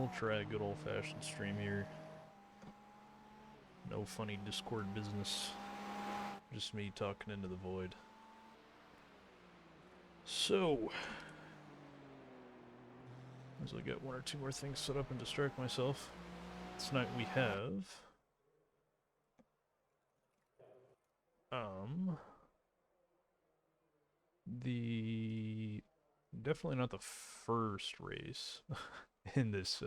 We'll try a good old-fashioned stream here. No funny Discord business. Just me talking into the void. So, as I get one or two more things set up and distract myself, tonight we have the definitely not the first race in this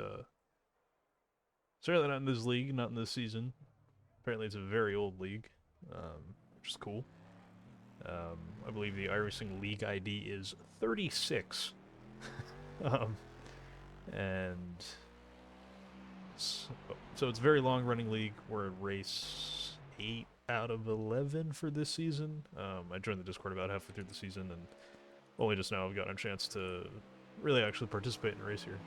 certainly not in this league, not in this season. Apparently it's a very old league, which is cool. I believe the iRacing League ID is 36. And so it's a very long running league. We're at race 8 out of 11 for this season. I joined the Discord about halfway through the season, and only just now I've gotten a chance to really actually participate in a race here.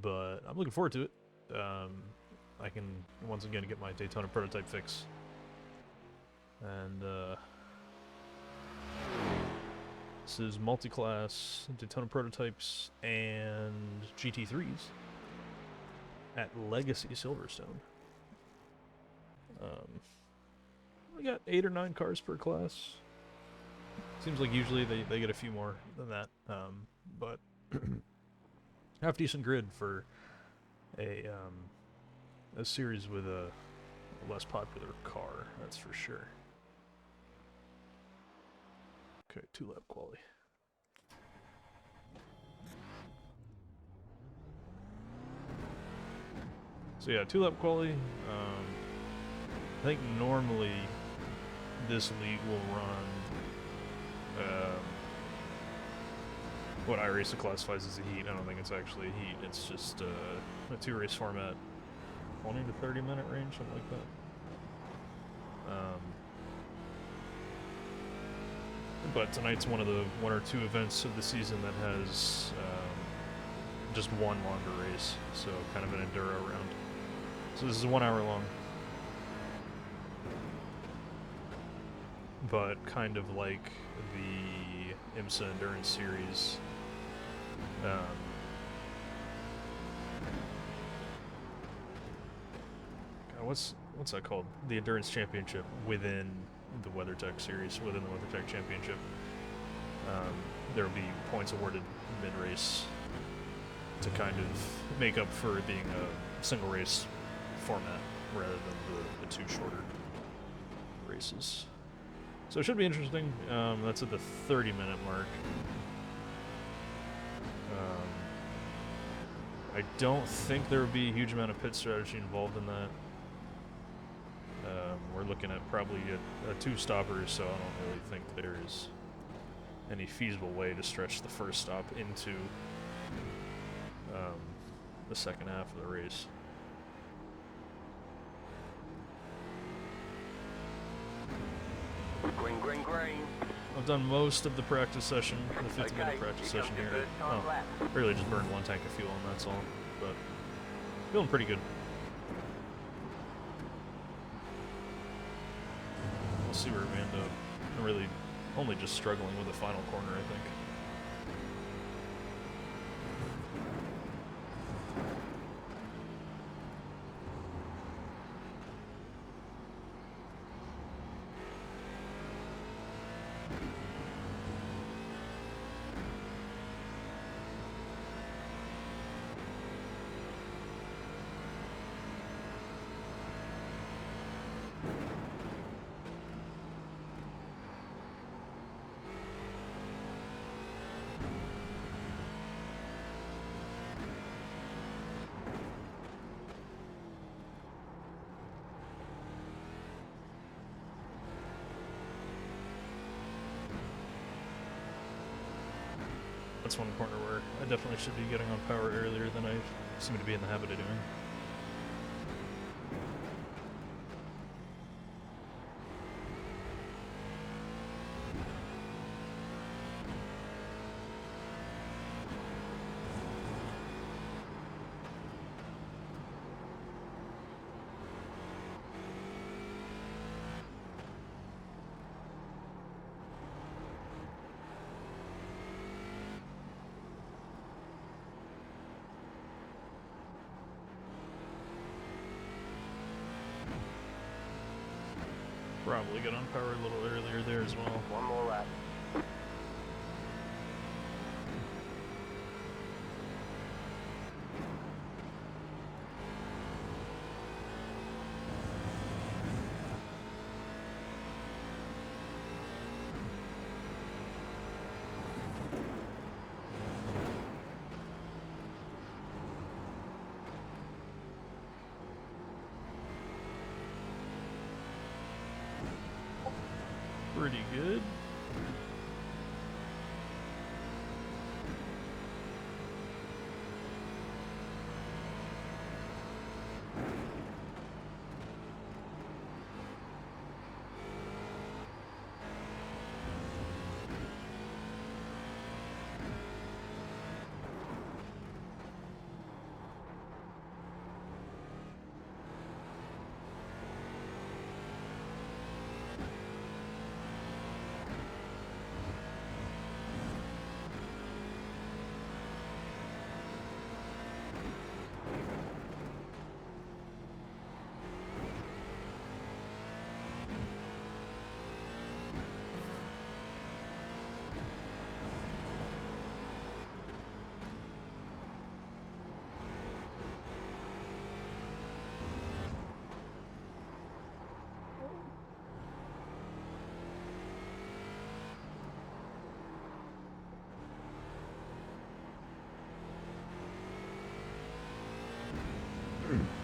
But I'm looking forward to it. I can once again get my Daytona prototype fix. And this is multi-class Daytona prototypes and GT3s at Legacy Silverstone. We got 8 or 9 cars per class. Seems like usually they get a few more than that, but half decent grid for a series with a less popular car, that's for sure. Okay, 2-lap quality. So yeah, 2-lap quality. I think normally this league will run what iRacing classifies as a heat. I don't think it's actually a heat. It's just a 2-race format, 20 to 30 minute range, something like that. But tonight's one of the 1 or 2 events of the season that has just one longer race, so kind of an enduro round. So this is 1 hour long, but kind of like the IMSA Endurance Series. What's that called? The Endurance Championship within the WeatherTech series, within the WeatherTech Championship. There will be points awarded mid-race to kind of make up for it being a single race format rather than the 2 shorter races. So it should be interesting. That's at the 30-minute mark. I don't think there would be a huge amount of pit strategy involved in that. We're looking at probably a 2 stoppers, so I don't really think there's any feasible way to stretch the first stop into the second half of the race. Green, green, green. I've done most of the practice session, the 50-minute practice session here. Really just burned 1 tank of fuel and that's all, but feeling pretty good. We'll see where we end up. I'm really only just struggling with the final corner, I think. That's one corner where I definitely should be getting on power earlier than I seem to be in the habit of doing. Probably got on power a little earlier there as well. One more lap. Pretty good.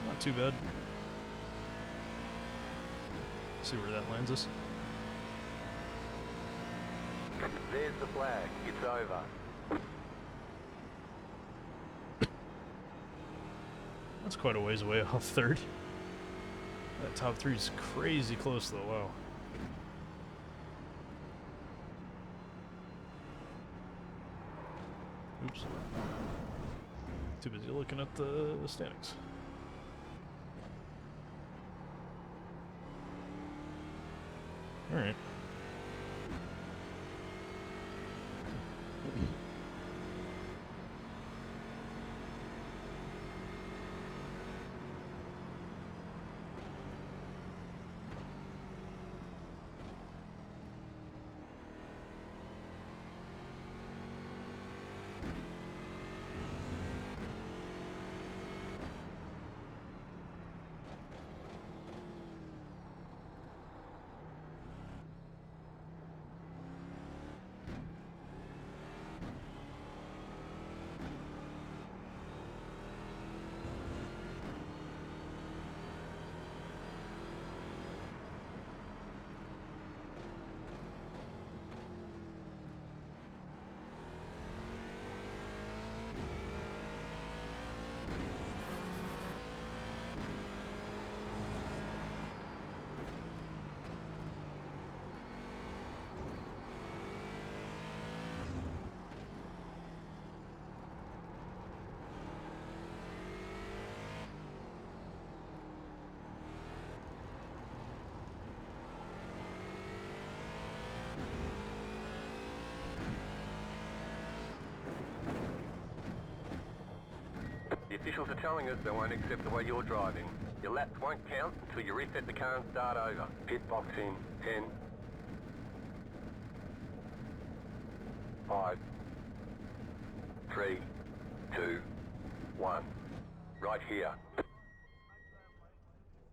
Not too bad. See where that lands us. There's the flag. It's over. That's quite a ways away off third. That top three is crazy close though, wow. Oops. Too busy looking at the standings. Alright. The officials are telling us they won't accept the way you're driving. Your laps won't count until you reset the car and start over. Pit box in 10, 5, 3, 2, 1. Right here.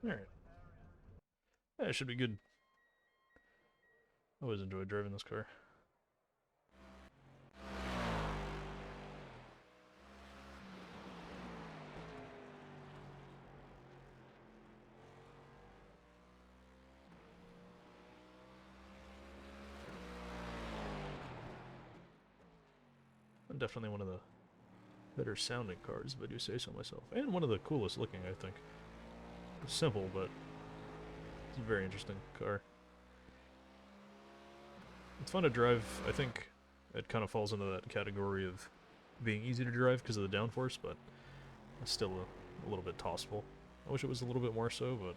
Alright. Yeah, it should be good. I always enjoy driving this car. Definitely one of the better sounding cars, if I do say so myself. And one of the coolest looking, I think. It's simple, but it's a very interesting car. It's fun to drive. I think it kind of falls into that category of being easy to drive because of the downforce, but it's still a little bit tossable. I wish it was a little bit more so, but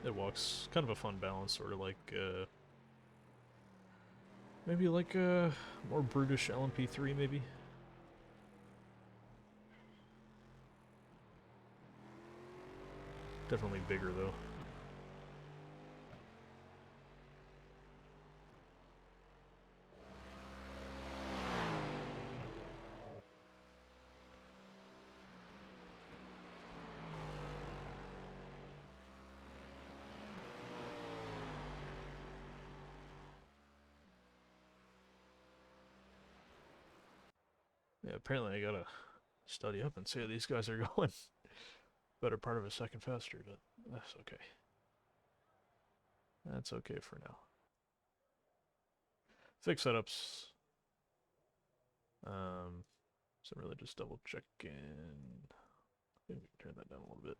it walks kind of a fun balance, sort of like maybe like a more brutish LMP3 maybe. Definitely bigger though. Yeah, apparently I gotta study up and see how these guys are going. Better part of a second faster, but that's okay. That's okay for now. Fix setups. So really just double checking. Maybe we can turn that down a little bit.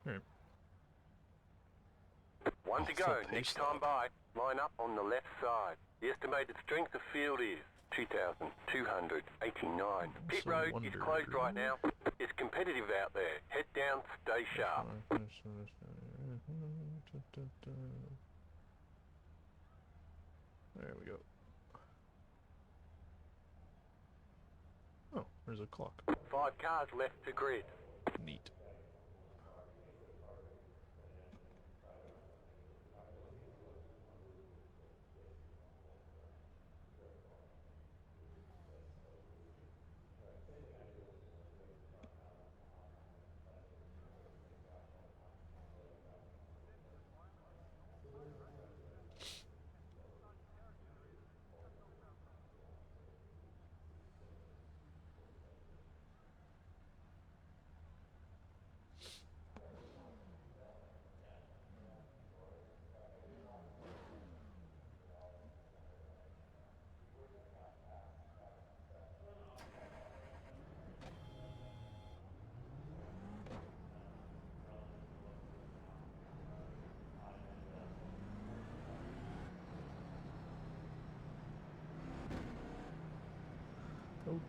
Alright. One to go. Next time by, line up on the left side. The estimated strength of field is 2,289. Pit road is closed right now. It's competitive out there. Head down, stay sharp. There we go. Oh, there's a clock. 5 cars left to grid. Neat.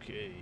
Okay.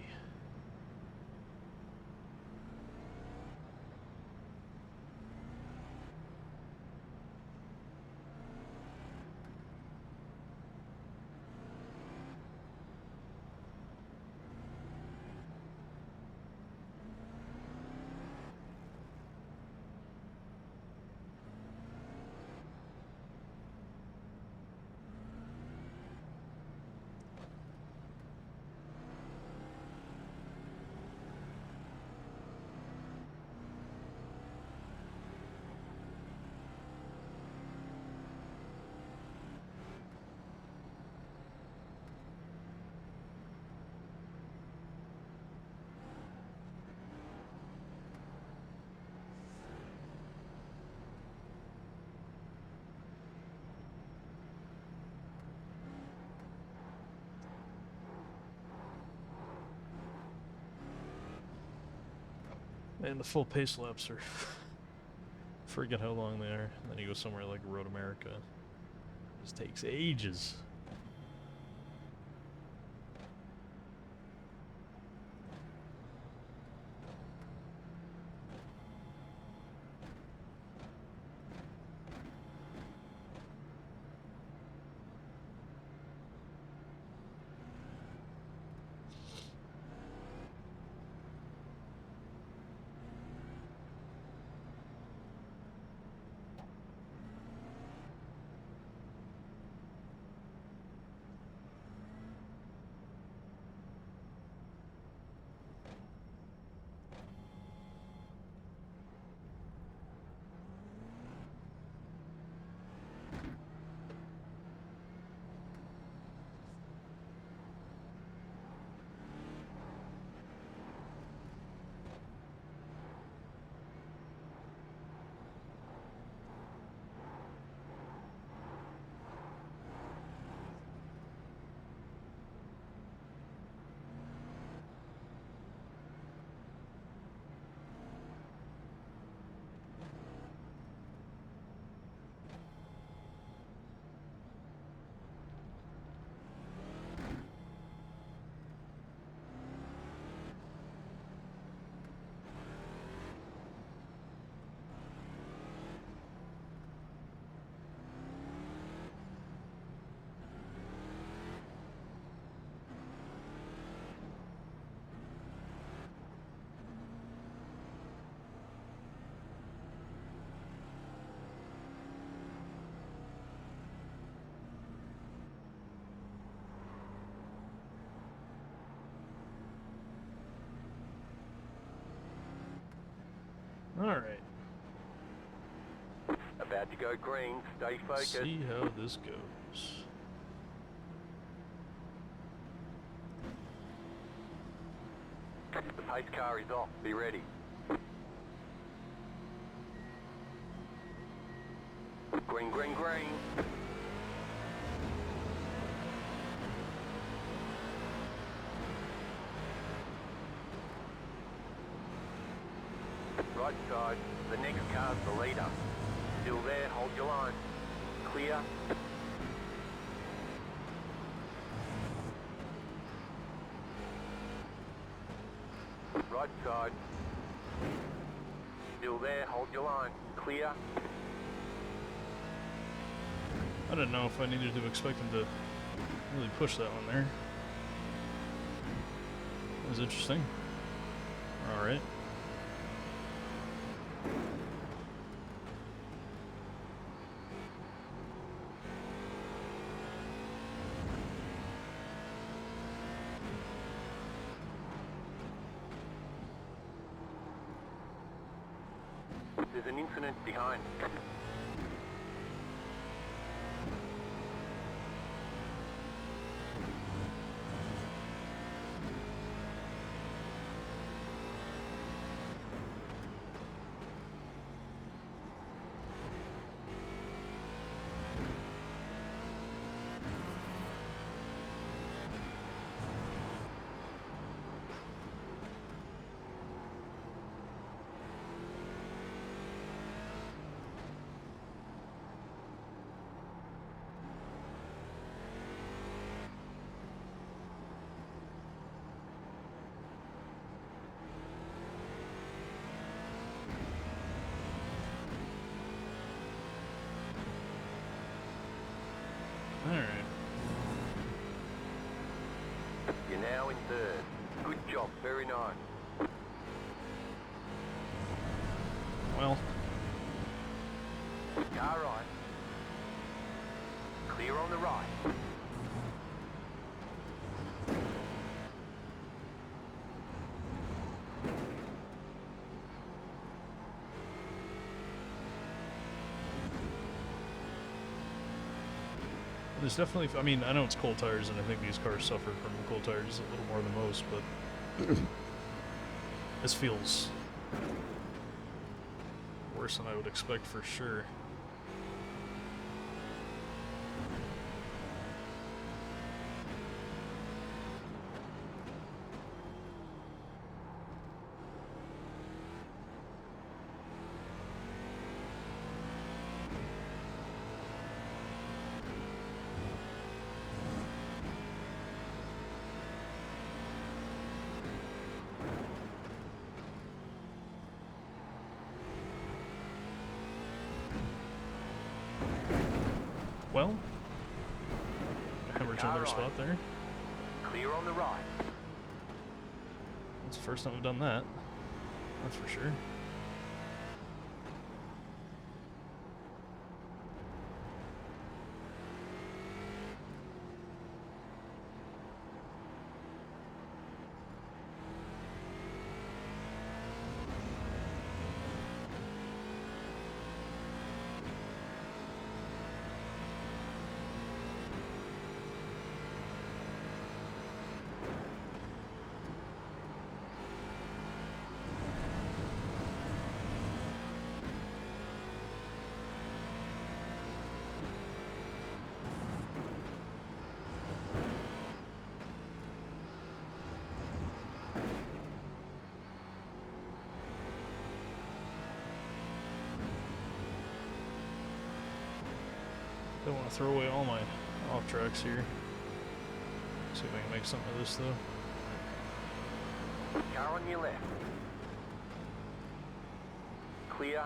And the full pace laps are forget how long they are. And then you go somewhere like Road America. It just takes ages. Alright. About to go green, stay focused. See how this goes. The pace car is off, be ready. Green, green, green. Right side, the next car's the leader. Still there, hold your line. Clear. Right side. Still there, hold your line. Clear. I didn't know if I needed to expect him to really push that one there. That was interesting. Alright. There's an incident behind. Alright. You're now in third. Good job, very nice. Well, Car right. Clear on the right. there's definitely, I mean, I know it's cold tires, and I think these cars suffer from cold tires a little more than most, but this feels worse than I would expect for sure. Well, hemorrhage another spot there. Clear on the right. That's the first time we've done that. That's for sure. Don't want to throw away all my off tracks here. See if I can make something of this though. Car on your left. Clear.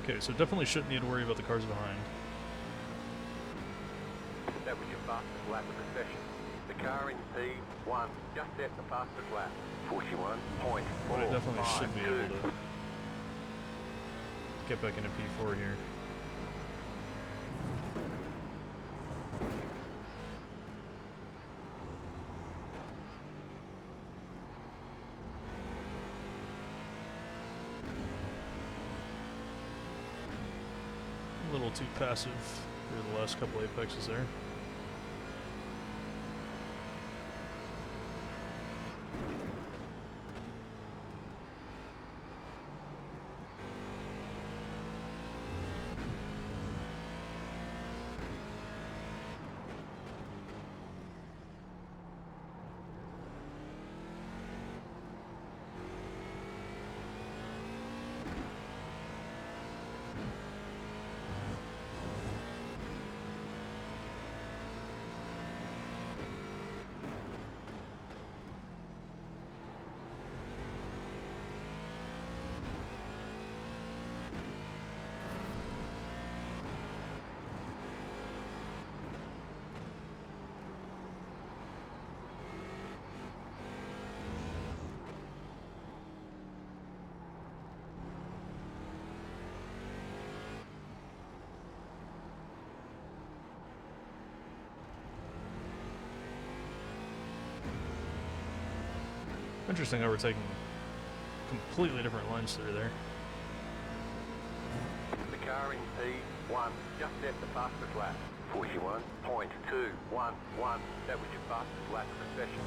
Okay, so definitely shouldn't need to worry about the cars behind. That was your fastest lap of the session. The car in P1 just set the fastest lap. 41.452. But I definitely should be able to get back into P4 here. A little too passive for the last couple apexes there. Interesting how we're taking completely different lines through there. The car in P1 just set the fastest lap. 41.211. That was your fastest lap of the session.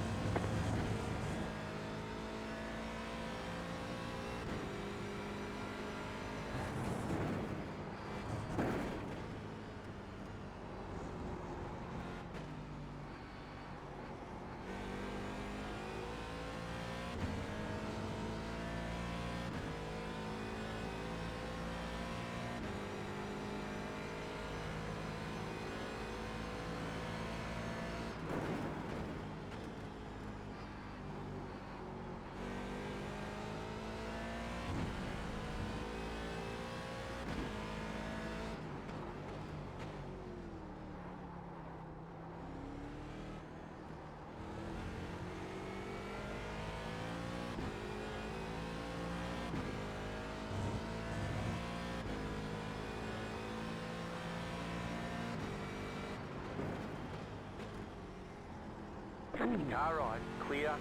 Car right, clear.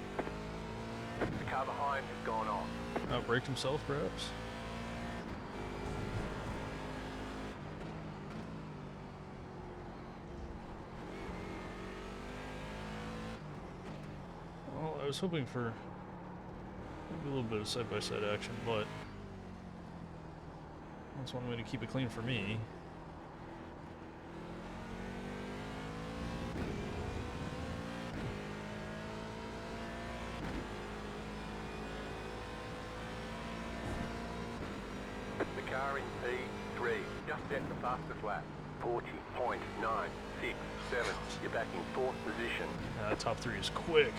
The car behind has gone off. Outbraked himself, perhaps? Well, I was hoping for maybe a little bit of side-by-side action, but that's one way to keep it clean for me. Car in P3 just set the fastest lap. 40.967. You're back in fourth position. Top three is quick.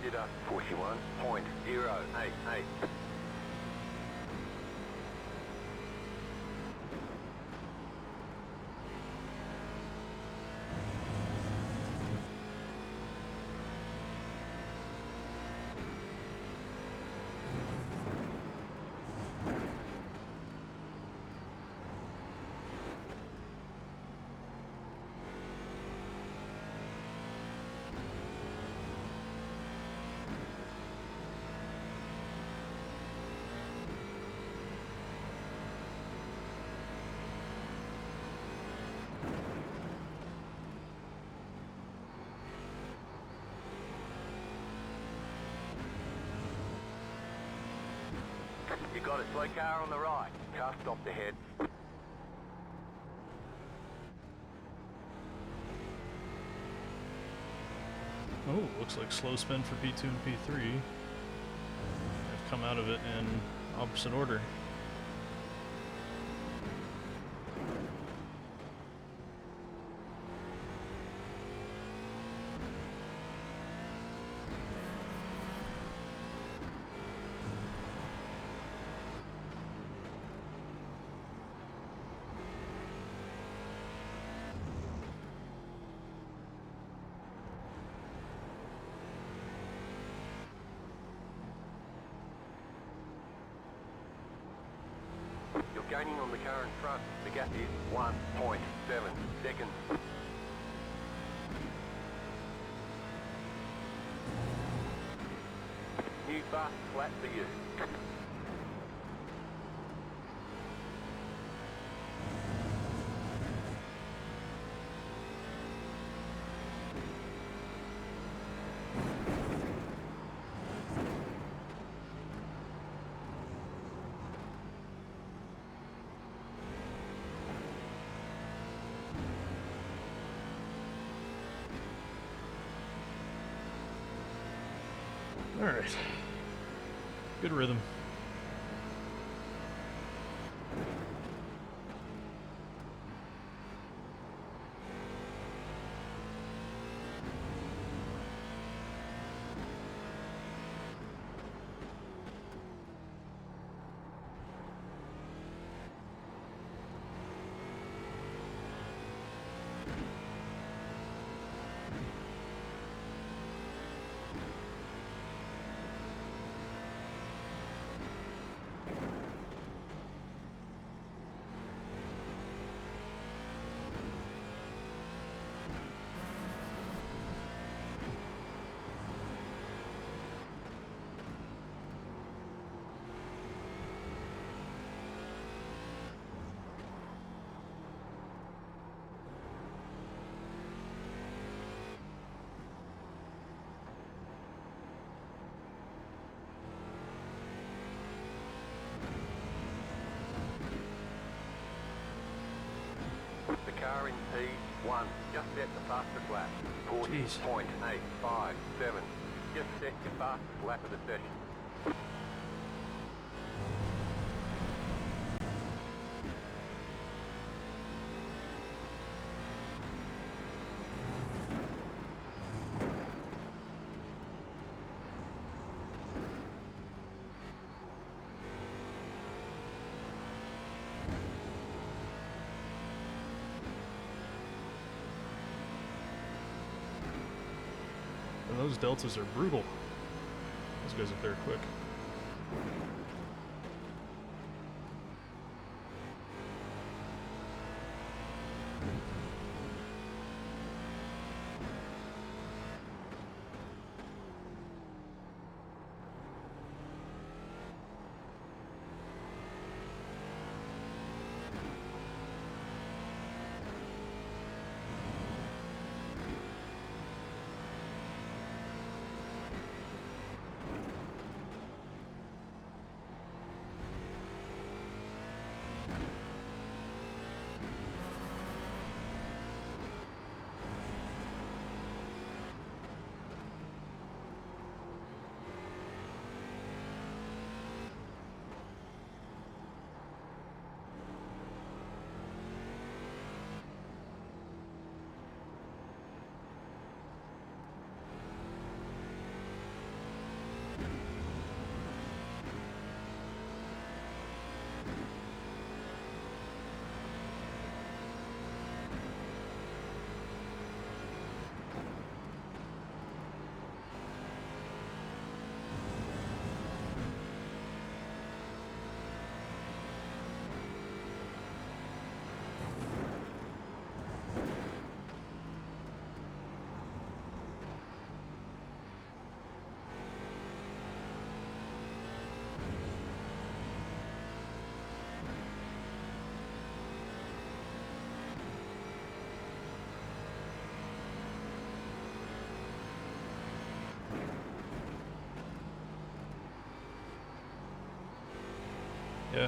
Jitter 41.088. You got a slow car on the right. Car stopped ahead. Oh, looks like slow spin for P2 and P3. I've come out of it in opposite order. You're gaining on the car in front. The gap is 1.7 seconds. New fast flat for you. All right. Good rhythm. The car in P1 just set the fastest lap. 40.857. Just set your fastest lap of the session. And those deltas are brutal. Those guys up there are quick.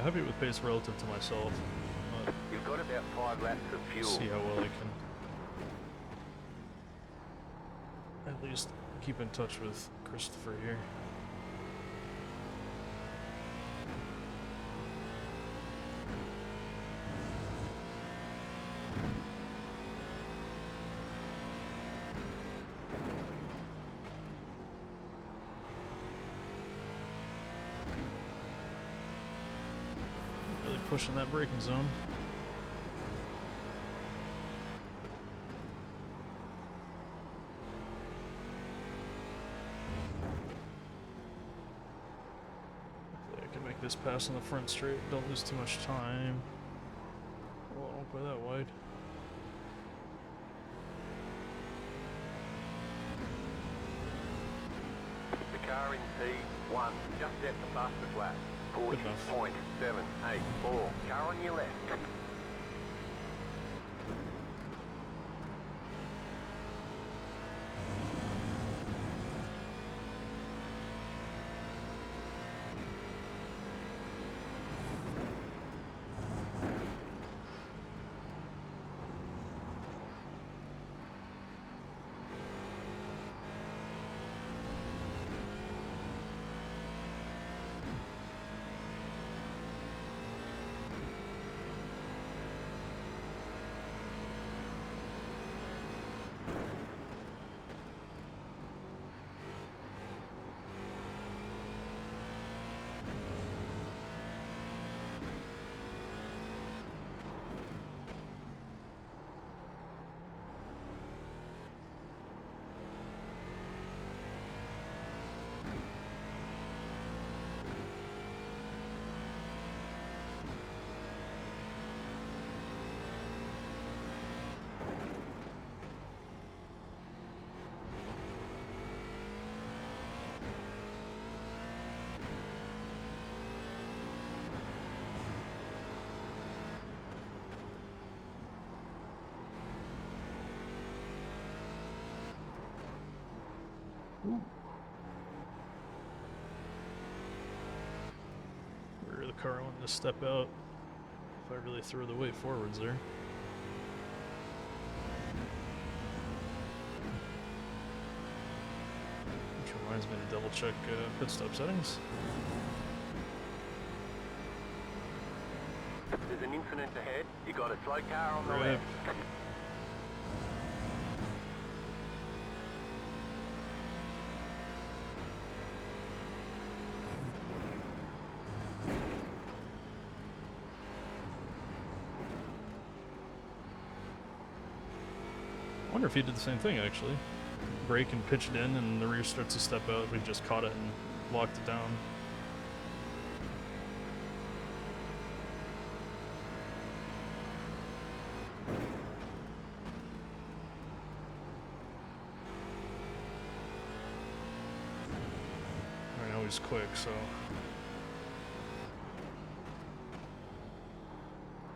Yeah, happy with pace relative to myself. You've got about 5 laps of fuel. See how well I can at least keep in touch with Christopher here. Really pushing that braking zone. This pass on the front straight, don't lose too much time. Well, don't go that wide. The car in P1 just set the fastest lap. 40.784. Car on your left. Ooh. Rear of the car wanting to step out if I really throw the weight forwards there. Which reminds me to double check pit stop settings. There's an incident ahead. You got a slow car on the left. I wonder if he did the same thing actually. Brake and pitched in and the rear starts to step out. We just caught it and locked it down. I know he's quick, so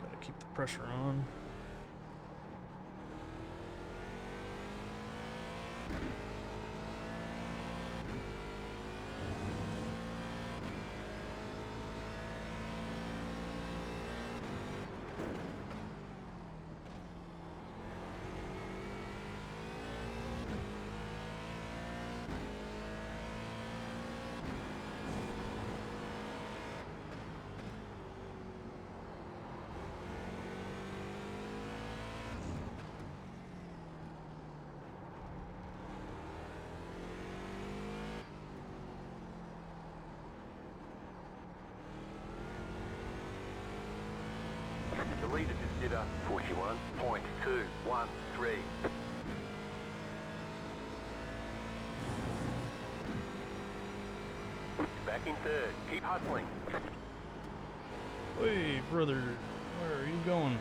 gotta keep the pressure on. The leader just did a 41.213. Back in third. Keep hustling. Hey, brother, where are you going?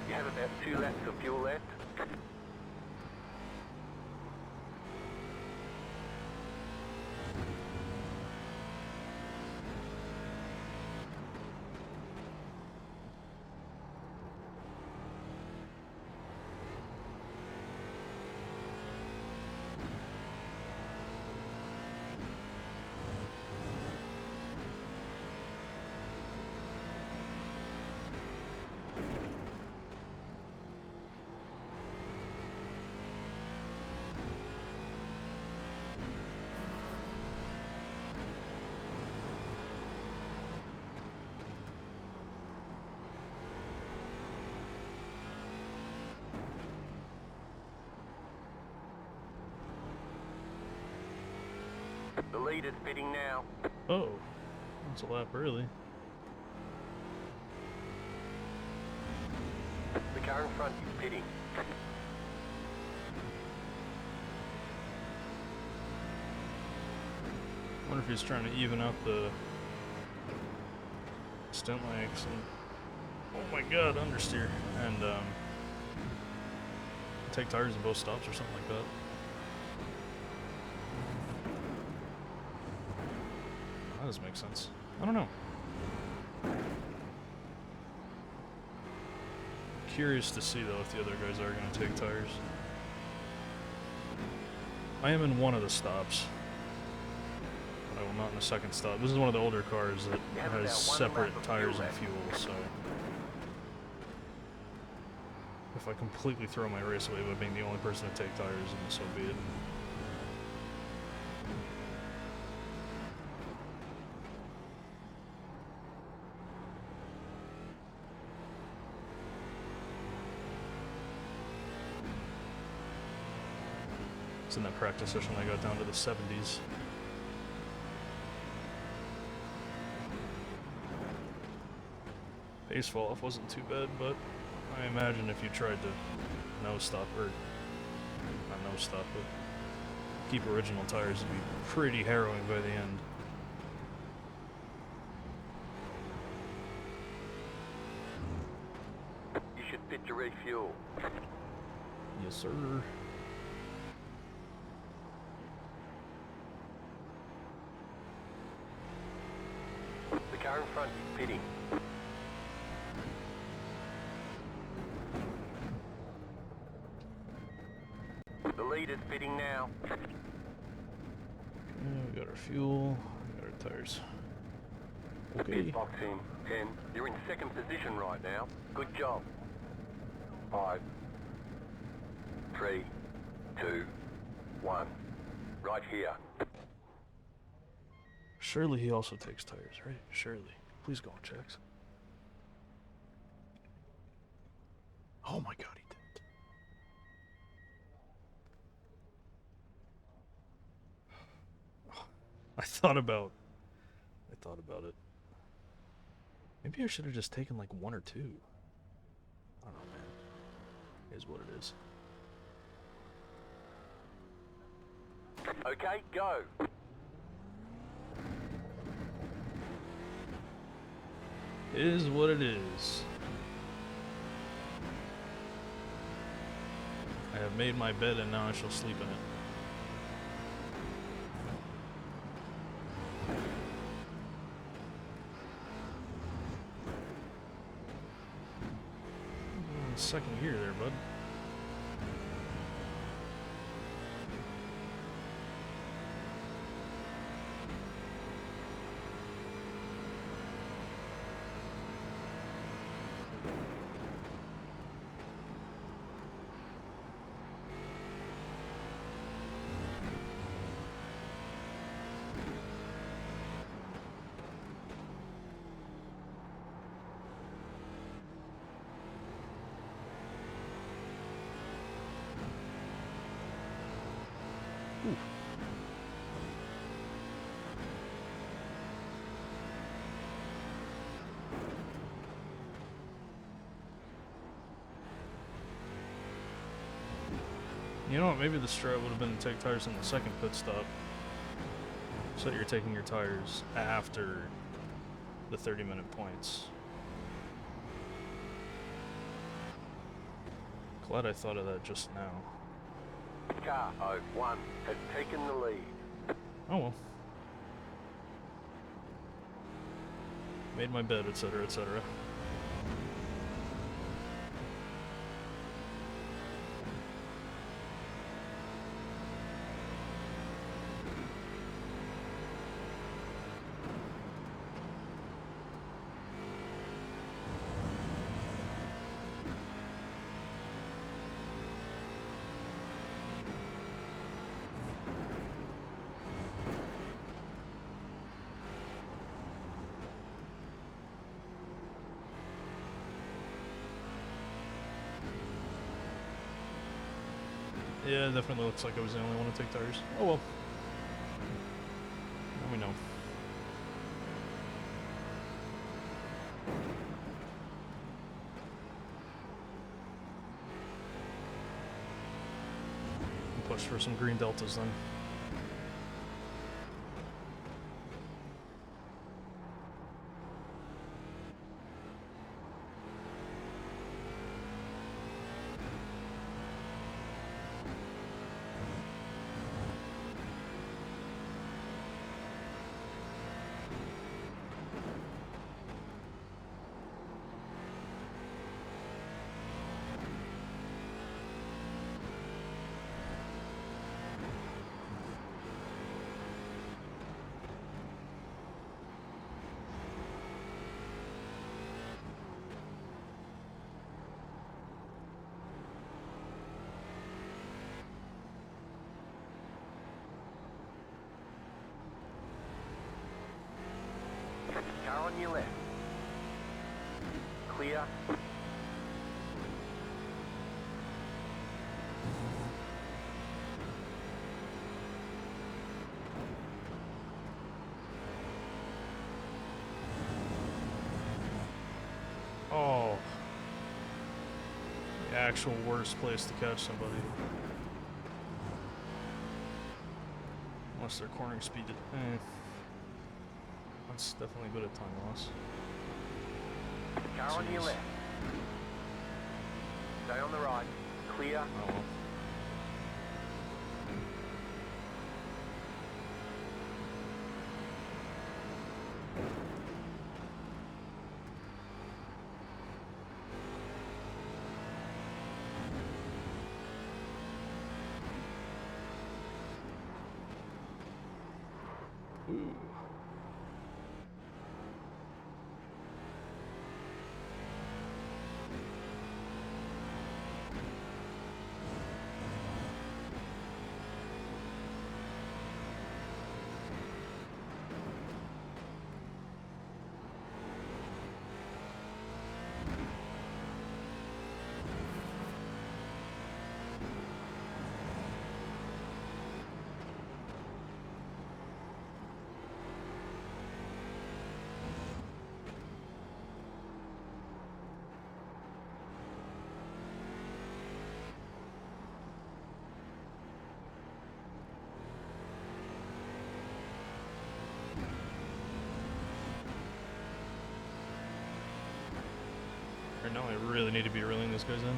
You about 2 laps of fuel left. The lead is pitting now. Oh, that's a lap early. The car in front is pitting. I wonder if he's trying to even out the stint lengths and, oh my god, understeer, and take tires in both stops or something like that. That doesn't make sense. I don't know. Curious to see though if the other guys are going to take tires. I am in one of the stops. But I will not in the second stop. This is one of the older cars that has separate tires and fuel, so if I completely throw my race away by being the only person to take tires, then so be it. It's in that practice session I got down to the 70s. Pace fall off wasn't too bad, but I imagine if you tried to nose stop, or not nose stop, but keep original tires, it'd be pretty harrowing by the end. You should pit to refuel. Yes, sir. The car in front is pitting. The lead is pitting now. Okay, we got our fuel, we got our tires. Okay. Pit box in 10. You're in second position right now. Good job. 5, 3, 2, 1. Right here. Surely he also takes tires, right? Surely. Please go on checks. Oh my god, he didn't. I thought about it. Maybe I should have just taken like 1 or 2. I don't know, man. It is what it is. Okay, go. It is what it is. I have made my bed and now I shall sleep in it. Second gear there, bud. Ooh. You know what, maybe the strat would have been to take tires in the second pit stop, so that you're taking your tires after the 30-minute points. Glad I thought of that just now. Car 01 has taken the lead. Oh well. Made my bed, etc., etc. Yeah, it definitely looks like I was the only one to take tires. Oh well. Now we know. Push for some green deltas then. Car on your left. Clear. Oh. The actual worst place to catch somebody. Unless they're cornering speed. That's definitely a bit of time loss. Car on your left. Stay on the right. Clear. Oh well. Ooh. Right now I really need to be reeling these guys in.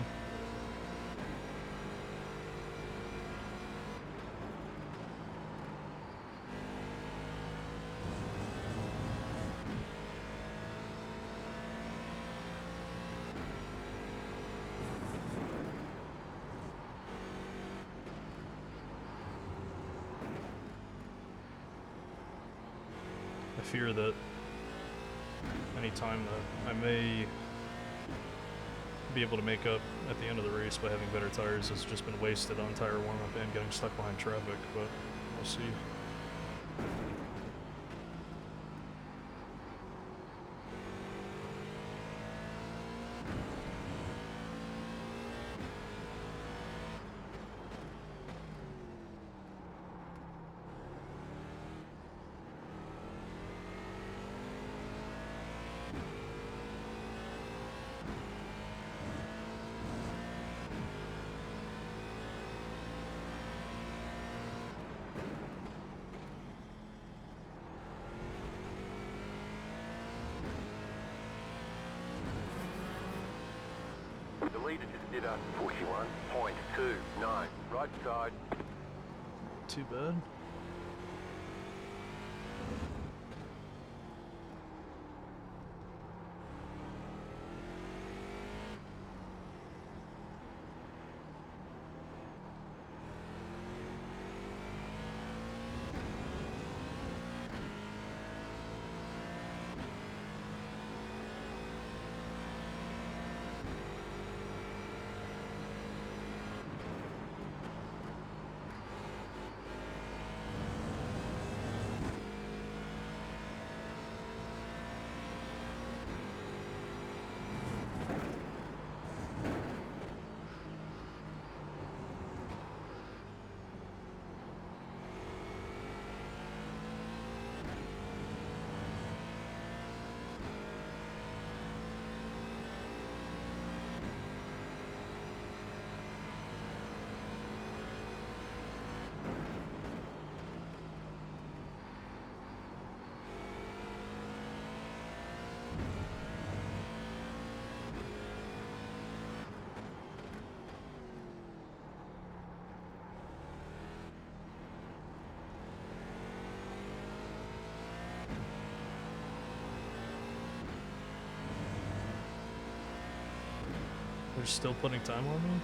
I fear that any time that I may be able to make up at the end of the race by having better tires has just been wasted on tire warm-up and getting stuck behind traffic, but we'll see. leader just did a 41.29. Right side. Too bad. They're still putting time on me?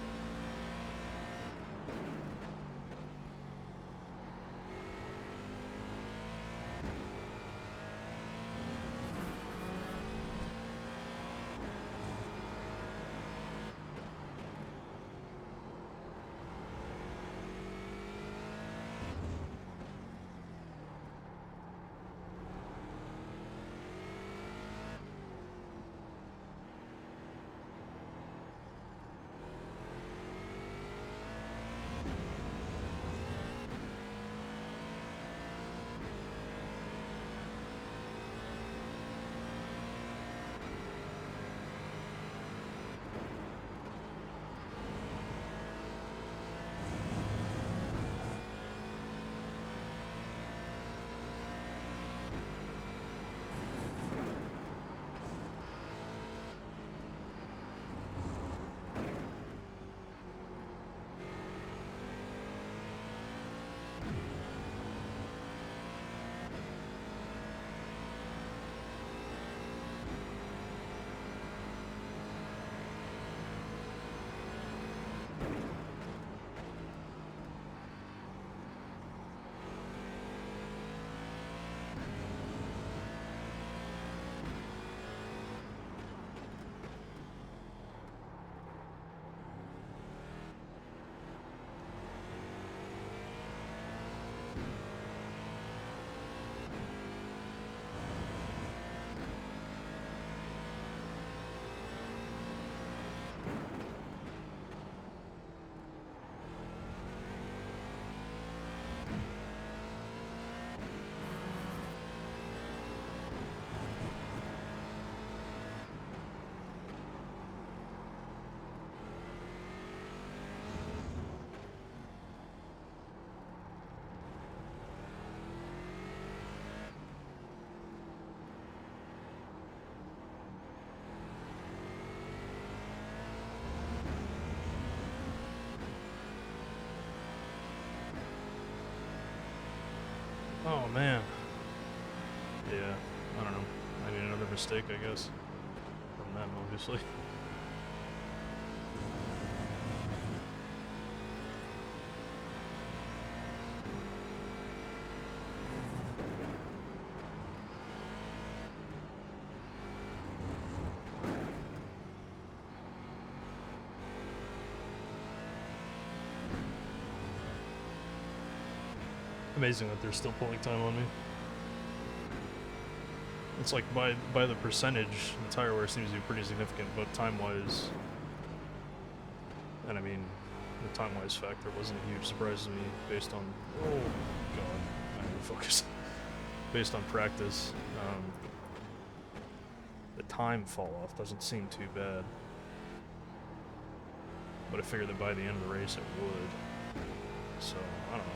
Oh man. Yeah, I don't know. I made another mistake, I guess. From them, obviously. Amazing that they're still pulling time on me. It's like by the percentage, the tire wear seems to be pretty significant, but time-wise, and I mean, the time-wise factor wasn't a huge surprise to me based on, oh god, I need to focus. Based on practice, the time fall-off doesn't seem too bad. But I figured that by the end of the race it would. So, I don't know.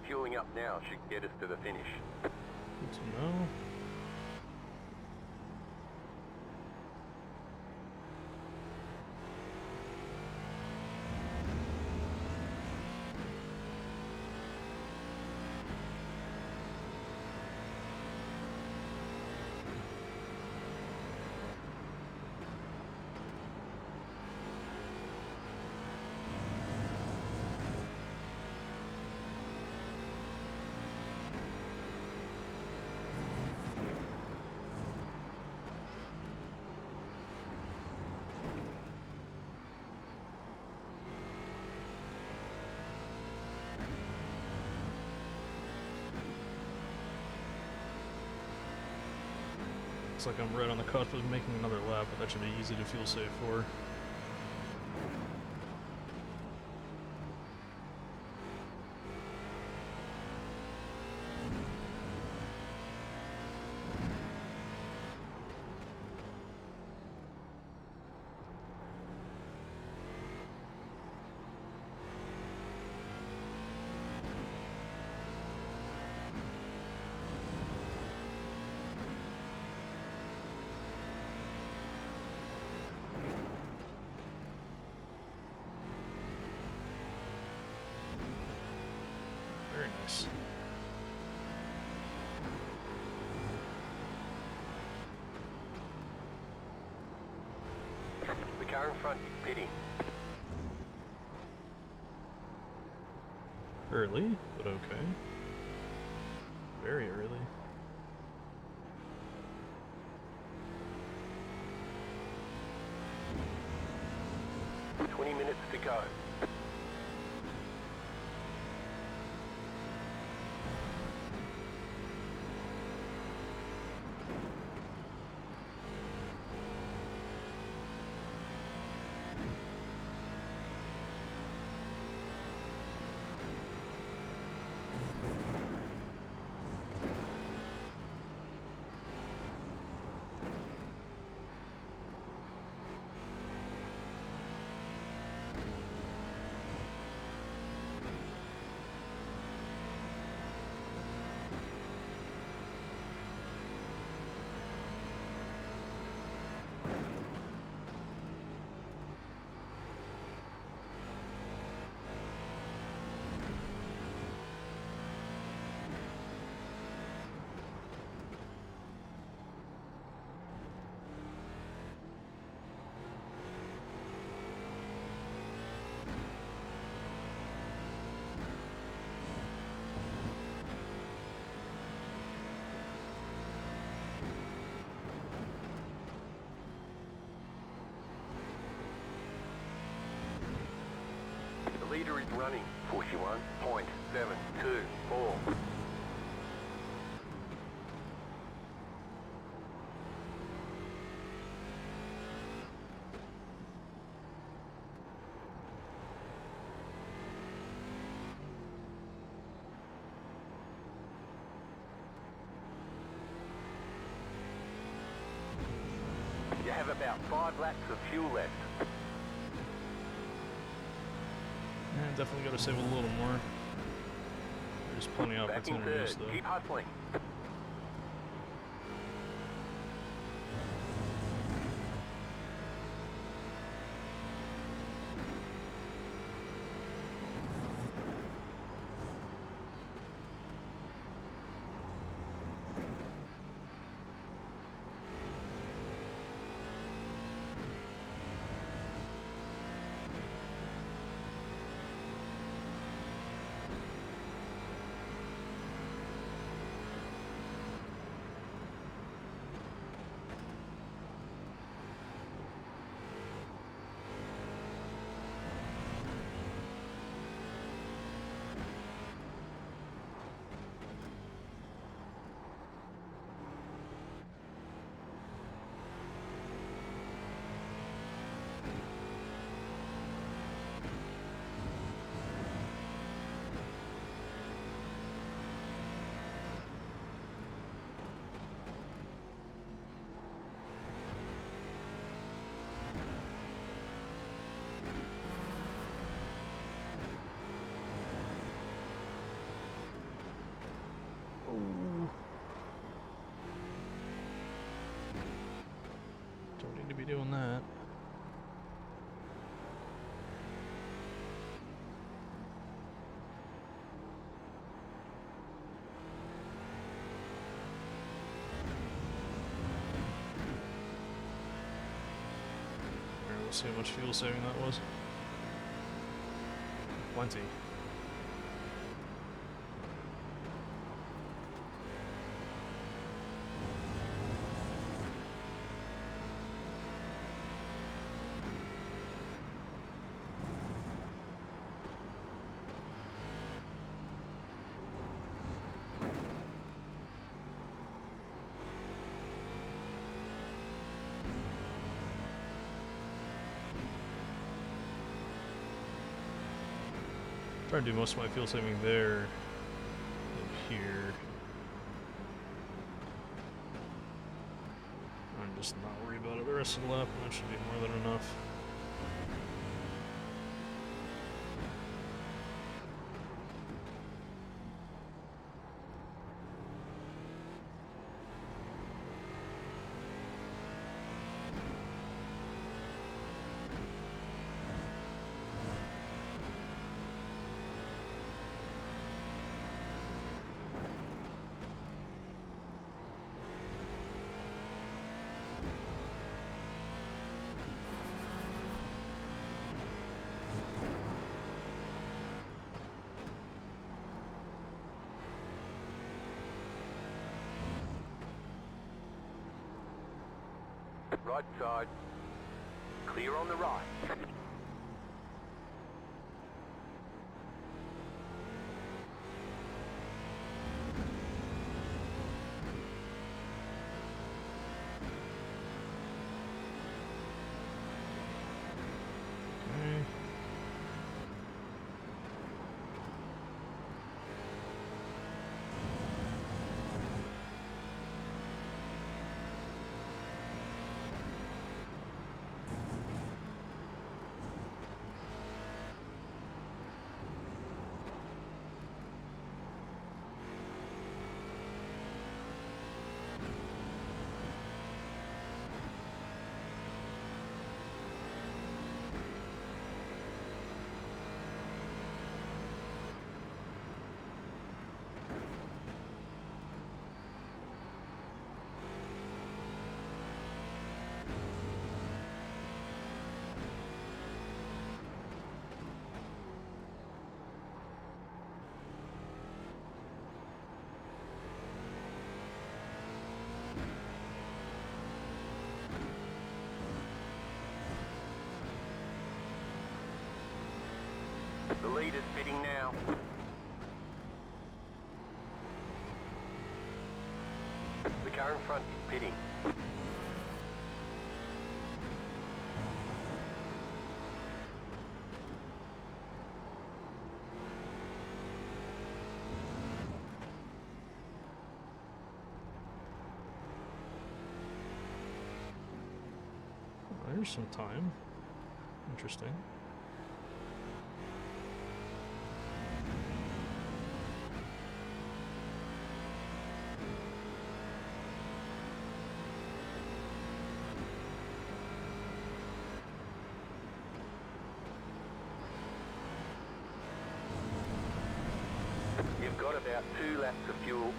Fueling up now should get us to the finish. Good to know. Looks like I'm right on the cusp of making another lap, but that should be easy to feel safe for. Very nice. The car in front is pitting. Early, but okay. Very early. Minutes to go. The leader is running 41.724. You have about 5 laps of fuel left. Yeah, definitely got to save a little more. There's plenty of Back in opportunities, third. though. Keep hustling. doing that. Alright, we'll see how much fuel saving that was. Plenty. Trying to do most of my fuel saving there and here. I'm just not worried about it the rest of the lap. That should be more than enough. Right side. Clear on the right. Okay. The lead is pitting now. The car in front is pitting. There's some time. Interesting. You've got about 2 laps of fuel.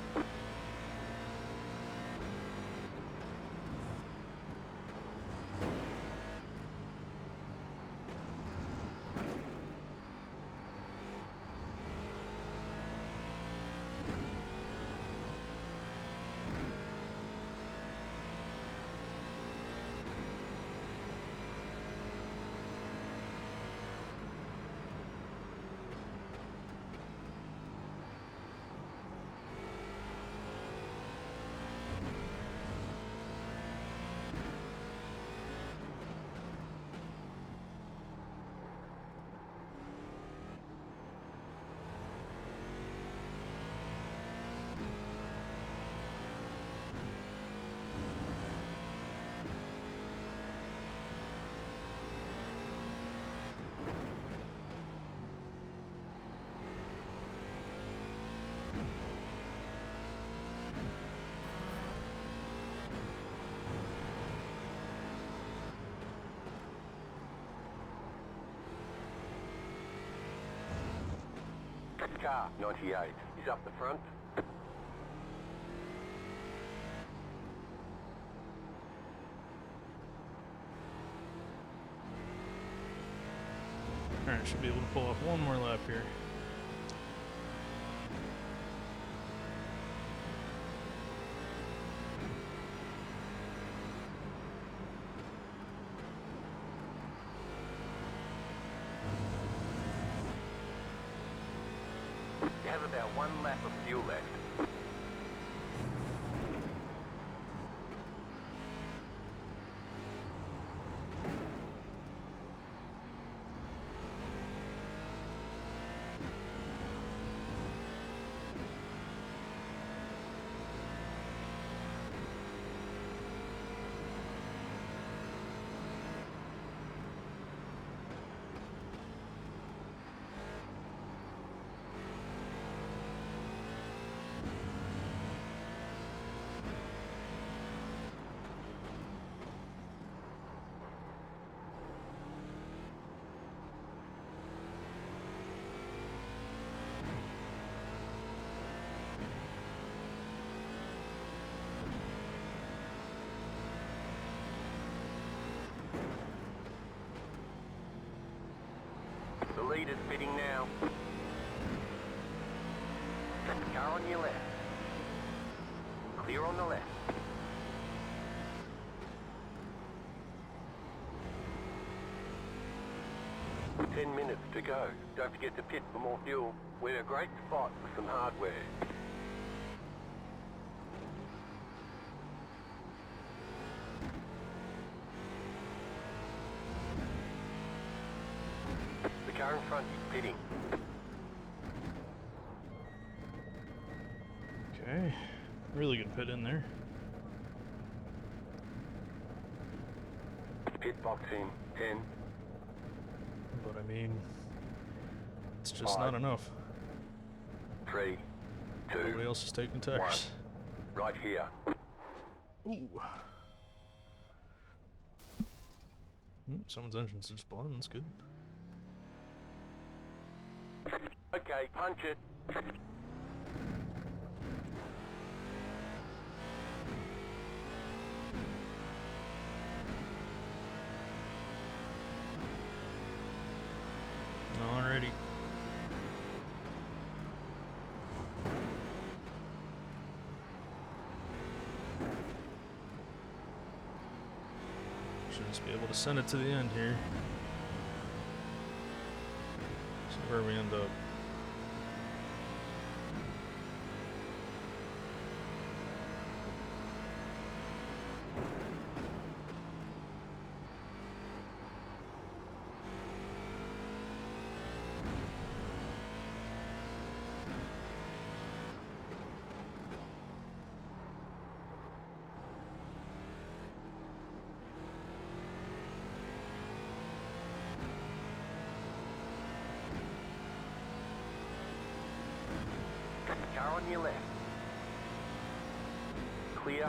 Car 98. He's up the front. Alright, should be able to pull off one more lap here. You have about 1 lap of fuel left. The leader's pitting now. Car on your left. Clear on the left. Ten minutes to go. Don't forget to pit for more fuel. We're in a great spot with some hardware. The car in front is pitting. Okay, really good pit in there. Pit box in 10. But I mean, it's just 5, not enough. 3, 2, Nobody else is taking tires. right here. Ooh. Someone's engine's just blown, that's good. Okay, punch it. Alrighty. Should just be able to send it to the end here. See where we end up. Car on your left. Clear.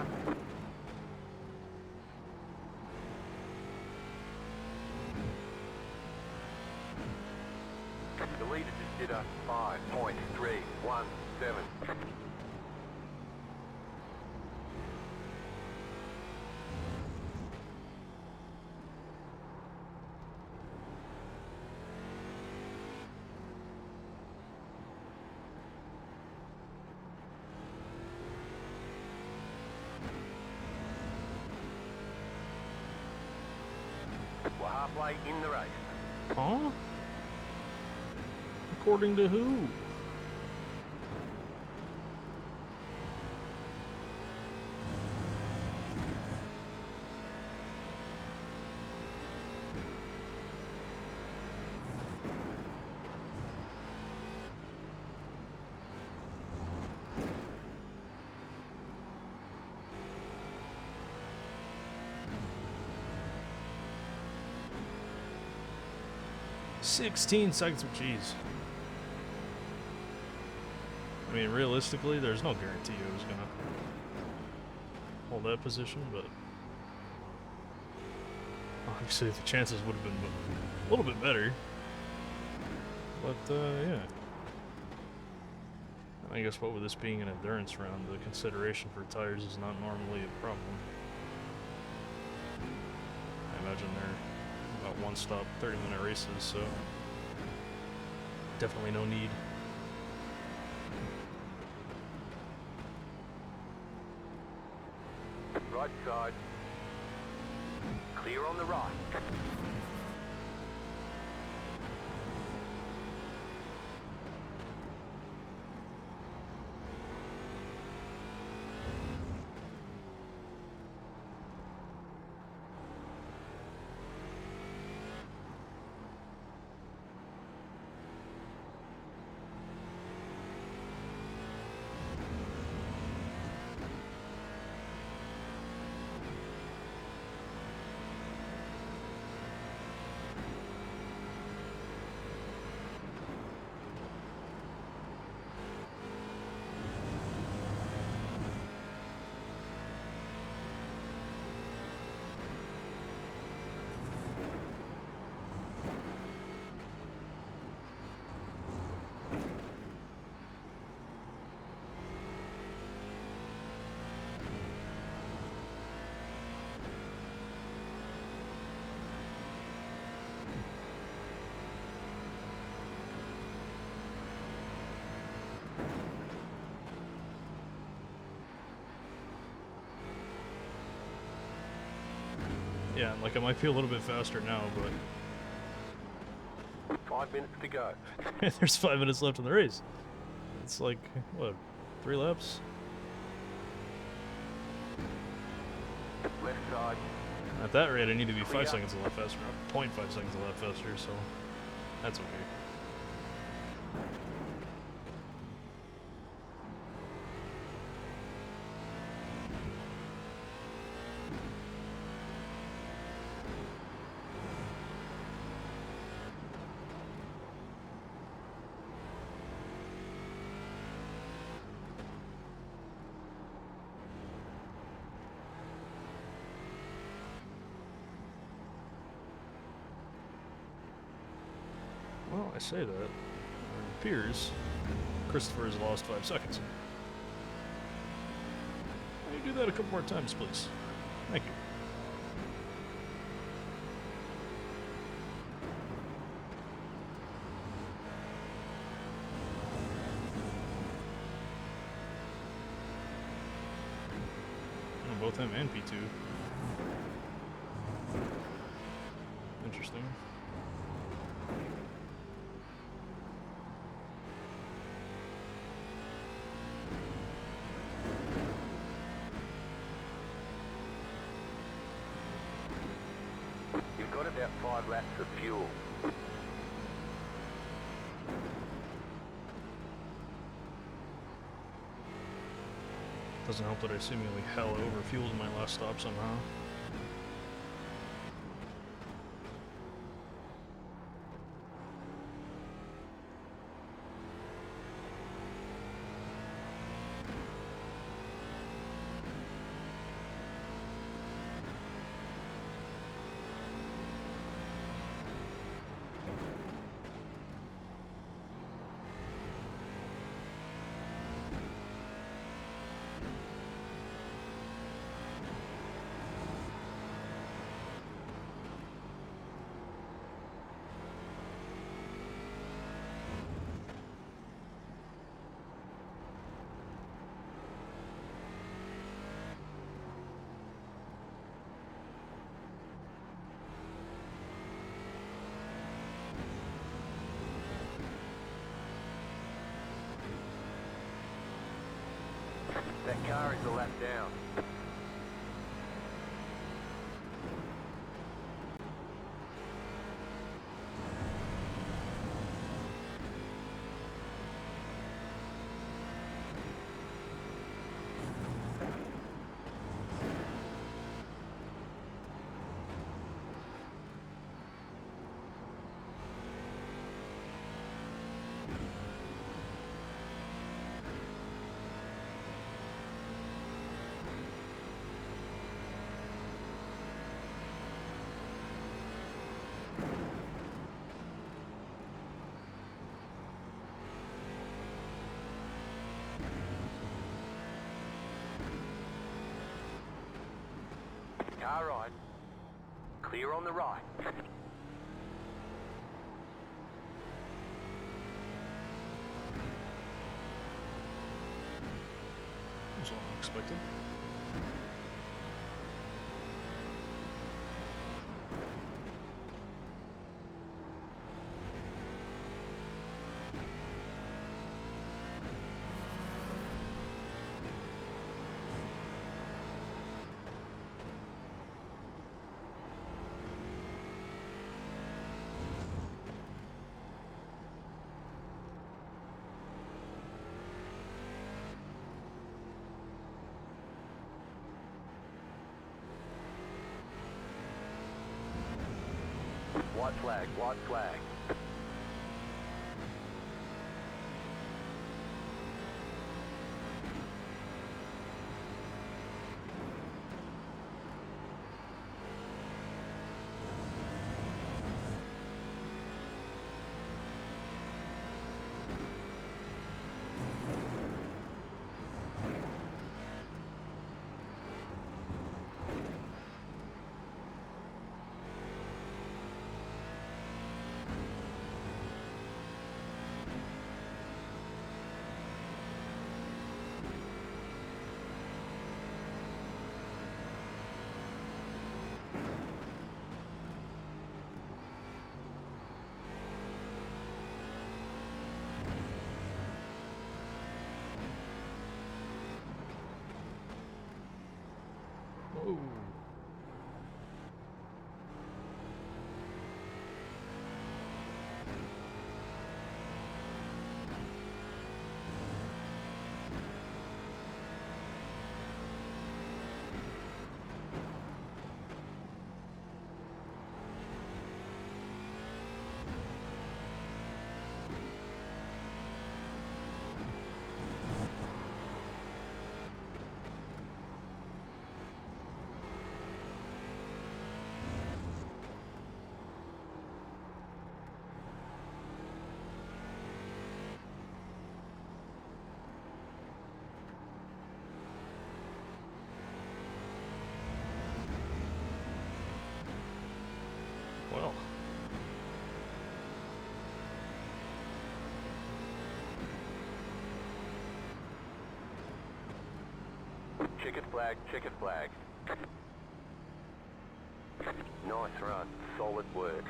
The leader just did a 5.317. We're halfway in the race. Huh? According to who? $16 seconds, jeez. I mean, realistically, there's no guarantee I was gonna hold that position, but obviously the chances would have been a little bit better. But yeah, I guess what with this being an endurance round, the consideration for tires is not normally a problem. I imagine they're about one stop, 30-minute races, so definitely no need. Right side. Clear on the right. Yeah, like I might be a little bit faster now, but 5 minutes to go. there's 5 minutes left in the race. It's like, what, 3 laps? Left side. At that rate, I need to be Clear. 5 seconds a lot faster, not 0.5 seconds a lot faster, so that's okay. Well, I say that. It appears Christopher has lost 5 seconds. Can you do that a couple more times, please? Thank you. Oh, both him and P2. Interesting. You've got about 5 laps of fuel. Doesn't help that I seemingly hella overfueled my last stop somehow. That car is a lap down. Car right. Clear on the right. Was all unexpected. White flag, white flag. Whoa. Well, Checkered flag, checkered flag. Nice run, solid work.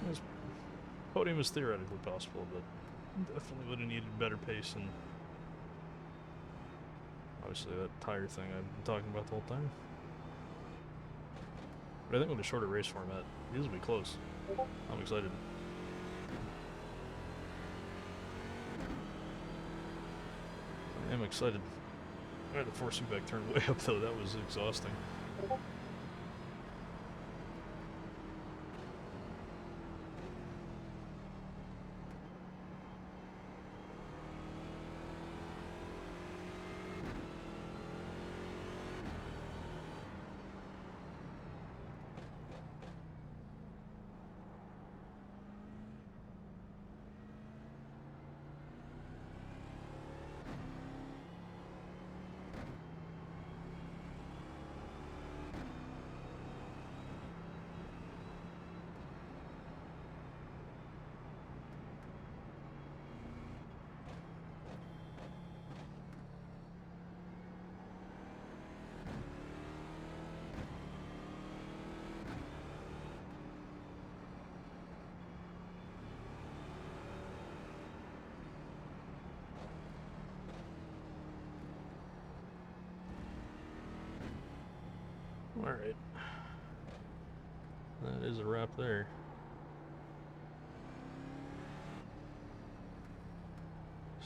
this podium is theoretically possible, but definitely would have needed better pace and obviously that tire thing I've been talking about the whole time. But I think with a shorter race format, these will be close. I'm excited. I am excited. I had the force feedback turned way up though, that was exhausting. Alright. That is a wrap there.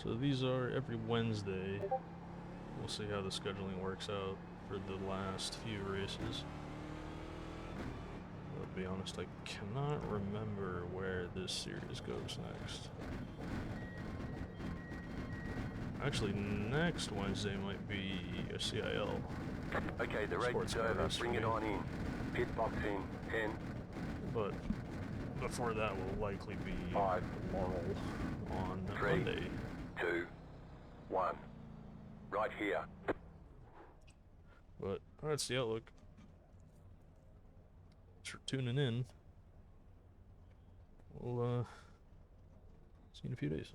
So these are every Wednesday. We'll see how the scheduling works out for the last few races. But to be honest, I cannot remember where this series goes next. Actually, next Wednesday might be a CIL. Okay, the race is over. Bring it on in. Pit box in 10. But before that will likely be 5, Laurel on 3, Monday. 2, 1. Right here. But that's the outlook. Thanks for tuning in. We'll see you in a few days.